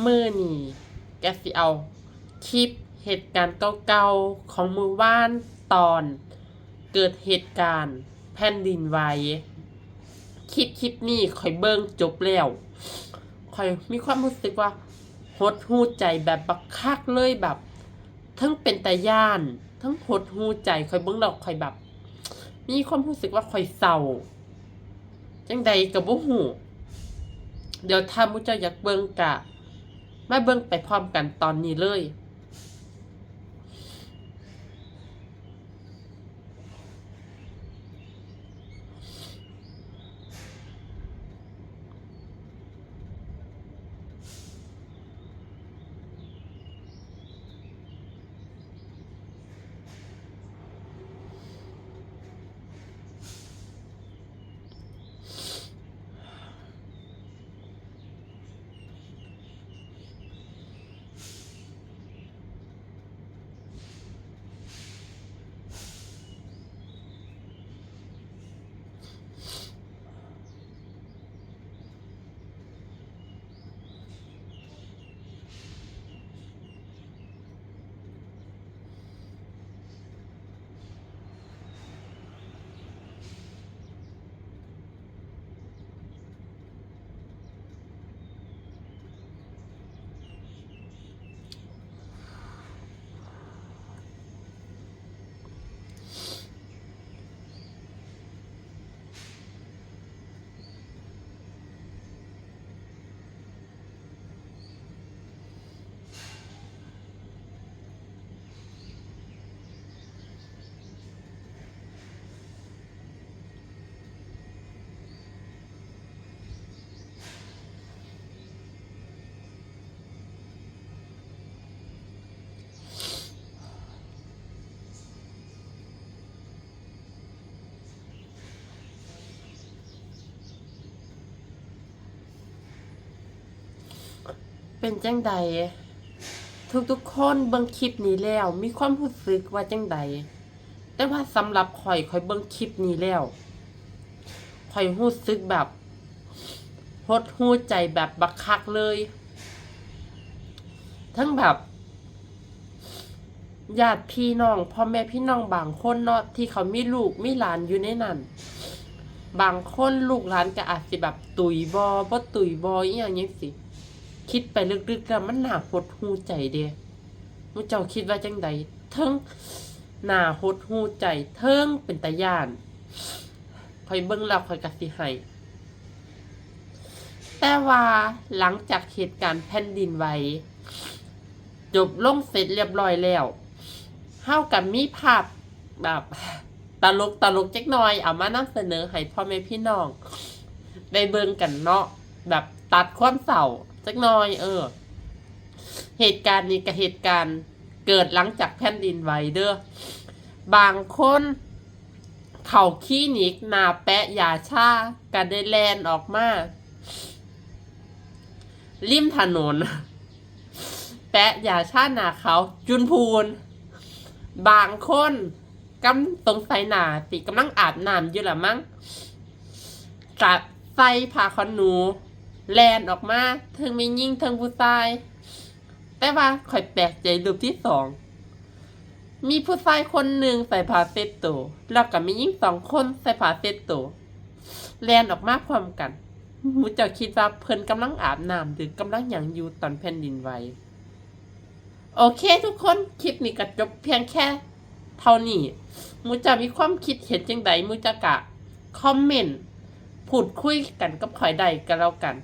มื้อนี้ก็สิเอาคลิปเหตุการณ์เก่าๆของมื้อวานตอนเกิดเหตุการณ์แผ่นดินไหวคลิปนี้ข้อยเบิ่งจบแล้วข้อยมีความรู้สึกว่าหดหู่ใจแบบบักคักเลยแบบทั้งเป็นตาย้านทั้งหดหู่ใจข้อยเบิ่งแล้วข้อยแบบมีความรู้สึกว่าข้อยเศร้าจังใดก็บ่ฮู้เดี๋ยวถ้ามุเจ้าอยากเบิ่งก็มาเบิ่งไปพร้อมกันตอนนี้เลยเป็นจังใดทุกๆคนเบิ่งคลิปนี้แล้วมีความรู้สึกว่าจังใดแต่ว่าสำหรับข้อยเบิ่งคลิปนี้แล้วข้อยรู้สึกแบบหดหู่ใจแบบบักคักเลยทั้งแบบญาติพี่น้องพ่อแม่พี่น้องบางคนเนาะที่เขามีลูกมีหลานอยู่ในนั้นบางคนลูกหลานก็อาจสิแบบตุยบ่ตุยบ่อีหยังจังซี่คิดไปลึกๆแล้วมันน่าหดหู่ใจเด้มุเจ้าคิดว่าจังใดเทิงน่าหดหู่ใจเทิงเป็นตาย้านข้อยเบิ่งแล้วข้อยก็สิให้แต่ว่าหลังจากเหตุการณ์แผ่นดินไหวจบลงเสร็จเรียบร้อยแล้วเฮาก็มีภาพแบบตลกจักหน่อยเอามานำเสนอให้พ่อแม่พี่น้องได้เบิ่งกันเนาะแบบตัดความเศร้าจักหน่อยเหตุการณ์นี้ก็เหตุการณ์เกิดหลังจากแผ่นดินไหวเด้อบางคนเข้าคลินิกหน้าแปะยาชาก็ได้แล่นออกมาริมถนนแปะยาชาหน้าเขาจุนพูนบางคนกำสงสัยหน้าสิกำลังอาบน้ำอยู่ล่ะมั้งจะใส่ผ้าขนหนูแลนออกมาทั้งมีหญิงทั้งผู้ชายแต่ว่าข่อยแปลกใจรูปที่2มีผู้ชายคนหนึ่งใส่ผ้าเซ็ตโตแล้วก็มีหญิง2คนใส่ผ้าเซ็ตโตแลนออกมาพร้อมกันมุเจ้าคิดว่าเพิ่นกำลังอาบน้ำหรือกำลังหยังอยู่ตอนแผ่นดินไหวโอเคทุกคนคลิปนี้ก็จบเพียงแค่เท่านี้มุเจ้ามีความคิดเห็นจังใดมุเจ้าก็คอมเมนต์พูดคุยกันกับข่อยได้ก็แล้วกัน